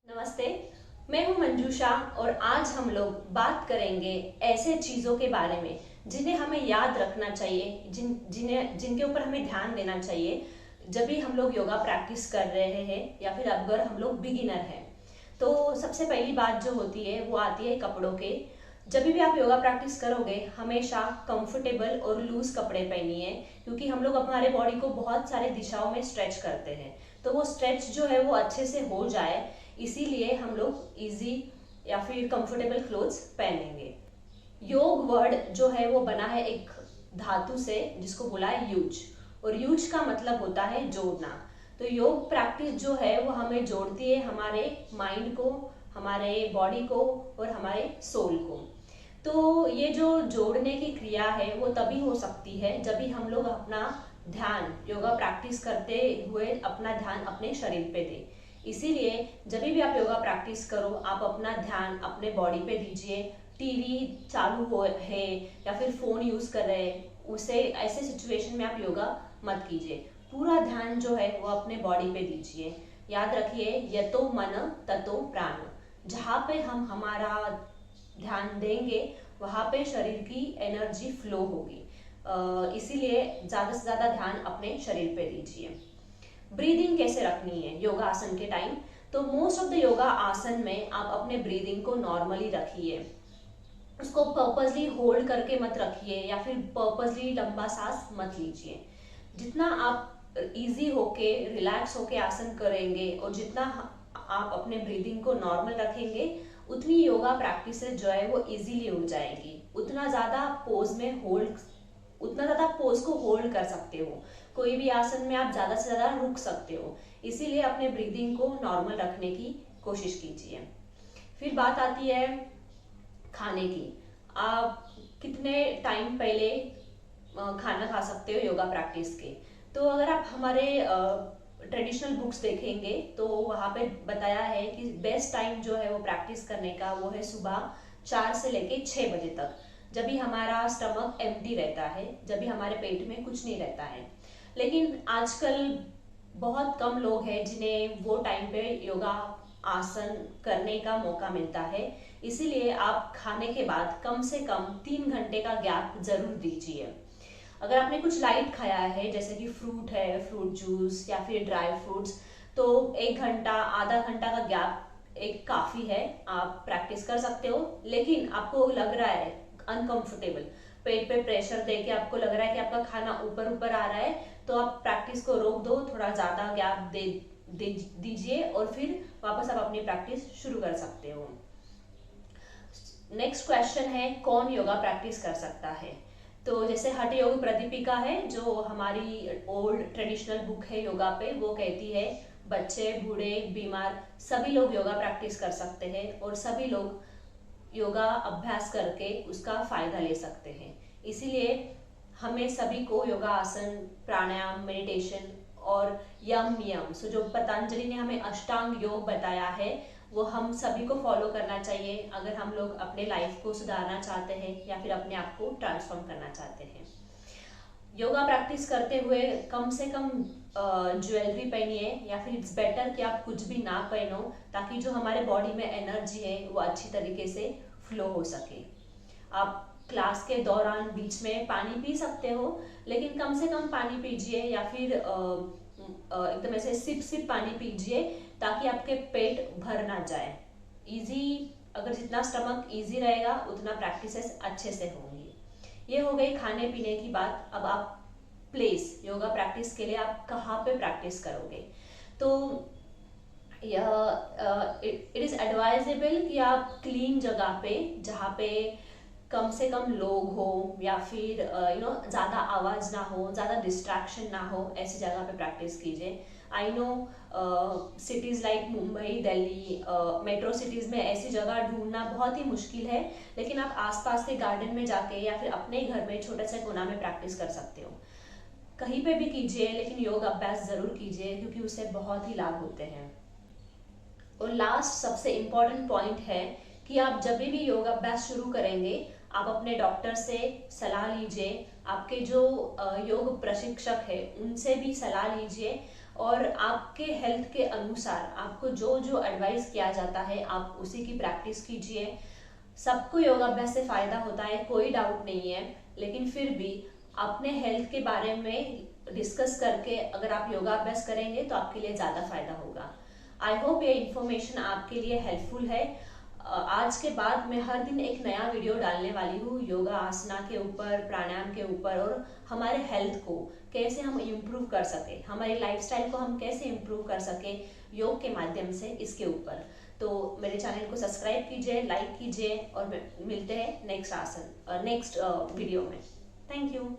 नमस्ते, मैं हूं मंजूषा और आज हम लोग बात करेंगे ऐसे चीज़ों के बारे में जिन्हें हमें याद रखना चाहिए, जिनके ऊपर हमें ध्यान देना चाहिए जब भी हम लोग योगा प्रैक्टिस कर रहे हैं या फिर अगर हम लोग बिगिनर हैं। तो सबसे पहली बात जो होती है वो आती है कपड़ों के। जब भी आप योगा प्रैक्टिस करोगे हमेशा कंफर्टेबल और लूज कपड़े पहनिए, क्योंकि हम लोग हमारे बॉडी को बहुत सारे दिशाओं में स्ट्रेच करते हैं। तो वो स्ट्रेच जो है वो अच्छे से हो जाए, इसीलिए हम लोग इजी या फिर कंफर्टेबल क्लोथ्स पहनेंगे। योग वर्ड जो है वो बना है एक धातु से जिसको बोला है यूज, और यूज का मतलब होता है जोड़ना। तो योग प्रैक्टिस जो है वो हमें जोड़ती है हमारे माइंड को, हमारे बॉडी को और हमारे सोल को। तो ये जो जोड़ने की क्रिया है वो तभी हो सकती है जब भी हम लोग अपना ध्यान योगा प्रैक्टिस करते हुए अपना ध्यान अपने शरीर पे दें। इसीलिए जब भी आप योगा प्रैक्टिस करो आप अपना ध्यान अपने बॉडी पे दीजिए। टीवी चालू हो है या फिर फोन यूज कर रहे हैं, उसे ऐसे सिचुएशन में आप योगा मत कीजिए। पूरा ध्यान जो है वो अपने बॉडी पे दीजिए। याद रखिए, यतो मन ततो प्राण। जहाँ पे हम हमारा ध्यान देंगे वहाँ पे शरीर की एनर्जी फ्लो होगी। इसीलिए ज़्यादा से ज़्यादा ध्यान अपने शरीर पे दीजिए। ब्रीदिंग कैसे रखनी है योगा आसन के टाइम? तो मोस्ट ऑफ द योगा आसन में आप अपने ब्रीदिंग को नॉर्मली रखिए। उसको पर्पसली होल्ड करके मत रखिए या फिर पर्पसली लंबा सांस मत लीजिए। जितना आप इजी होके रिलैक्स होके आसन करेंगे और जितना आप अपने ब्रीदिंग को नॉर्मल रखेंगे उतनी योगा प्रैक्टिस जो है वो इजीली हो जाएगी। उतना ज़्यादा पोज को होल्ड कर सकते हो। कोई भी आसन में आप ज़्यादा से ज़्यादा रुक सकते हो। इसीलिए अपने ब्रीदिंग को नॉर्मल रखने की कोशिश कीजिए। फिर बात आती है खाने की। आप कितने टाइम पहले खाना खा सकते हो योगा प्रैक्टिस के? तो अगर आप हमारे ट्रेडिशनल बुक्स देखेंगे तो वहाँ पे बताया है कि बेस्ट टाइम जो है वो प्रैक्टिस करने का वो है सुबह 4 से लेके 6 बजे तक, जब भी हमारा स्टमक एम्प्टी रहता है, जब भी हमारे पेट में कुछ नहीं रहता है। लेकिन आजकल बहुत कम लोग हैं जिन्हें वो टाइम पे योगा आसन करने का मौका मिलता है। इसीलिए आप खाने के बाद कम से कम 3 घंटे का गैप जरूर दीजिए। अगर आपने कुछ लाइट खाया है जैसे कि फ्रूट है, फ्रूट जूस या फिर ड्राई फ्रूट्स, तो 1 घंटा आधा घंटा का गैप एक काफ़ी है। आप प्रैक्टिस कर सकते हो। लेकिन आपको लग रहा है अनकंफर्टेबल, पेट पे प्रेशर देके आपको लग रहा है कि आपका खाना ऊपर ऊपर आ रहा है, तो आप प्रैक्टिस को रोक दो, थोड़ा ज़्यादा गैप दीजिए और फिर वापस आप अपनी प्रैक्टिस शुरू कर सकते हो। नेक्स्ट क्वेश्चन है, कौन योगा प्रैक्टिस कर सकता है? तो जैसे हठ योग प्रदीपिका है जो हमारी ओल्ड ट्रेडिशनल बुक है योगा पे, वो कहती है बच्चे, बूढ़े, बीमार सभी लोग योगा प्रैक्टिस कर सकते हैं और सभी लोग योगा अभ्यास करके उसका फायदा ले सकते हैं। इसीलिए हमें सभी को योगा आसन, प्राणायाम, मेडिटेशन और यम नियम, सो जो पतंजलि ने हमें अष्टांग योग बताया है वो हम सभी को फॉलो करना चाहिए अगर हम लोग अपने लाइफ को सुधारना चाहते हैं या फिर अपने आप को ट्रांसफॉर्म करना चाहते हैं। योगा प्रैक्टिस करते हुए कम से कम ज्वेलरी पहनिए या फिर इट्स बेटर कि आप कुछ भी ना पहनो, ताकि जो हमारे बॉडी में एनर्जी है वो अच्छी तरीके से फ्लो हो सके। आप क्लास के दौरान बीच में पानी पी सकते हो, लेकिन कम से कम पानी पीजिए या फिर एकदम ऐसे सिप सिप पानी पीजिए ताकि आपके पेट भर ना जाए। इजी, अगर जितना स्टमक इजी रहेगा उतना प्रैक्टिसेस अच्छे से होंगी। ये हो गई खाने पीने की बात। अब आप प्लेस, योगा प्रैक्टिस के लिए आप कहाँ पे प्रैक्टिस करोगे? तो इट इज़ एडवाइजेबल कि आप क्लीन जगह पे, जहाँ पे कम से कम लोग हो या फिर ज़्यादा आवाज़ ना हो, ज़्यादा डिस्ट्रैक्शन ना हो, ऐसी जगह पे प्रैक्टिस कीजिए। I know cities like Mumbai, Delhi, metro cities में ऐसी जगह ढूंढना बहुत ही मुश्किल है, लेकिन आप आसपास के गार्डन में जाके या फिर अपने घर में छोटे से कोना में प्रैक्टिस कर सकते हो। कहीं पे भी कीजिए, लेकिन योग अभ्यास ज़रूर कीजिए क्योंकि उससे बहुत ही लाभ होते हैं। और लास्ट सबसे इम्पॉर्टेंट पॉइंट है कि आप जब भी योग अभ्यास शुरू करेंगे आप अपने डॉक्टर से सलाह लीजिए, आपके जो योग प्रशिक्षक है उनसे भी सलाह लीजिए। और आपके हेल्थ के अनुसार आपको जो जो एडवाइस किया जाता है आप उसी की प्रैक्टिस कीजिए। सबको योगाभ्यास से फायदा होता है, कोई डाउट नहीं है, लेकिन फिर भी अपने हेल्थ के बारे में डिस्कस करके अगर आप योगाभ्यास करेंगे तो आपके लिए ज़्यादा फायदा होगा। आई होप ये इन्फॉर्मेशन आपके लिए हेल्पफुल है। आज के बाद मैं हर दिन एक नया वीडियो डालने वाली हूँ योगा आसना के ऊपर, प्राणायाम के ऊपर, और हमारे हेल्थ को कैसे हम इम्प्रूव कर सके, हमारी लाइफस्टाइल को हम कैसे इम्प्रूव कर सके योग के माध्यम से, इसके ऊपर। तो मेरे चैनल को सब्सक्राइब कीजिए, लाइक कीजिए, और मिलते हैं नेक्स्ट वीडियो में। Thank you.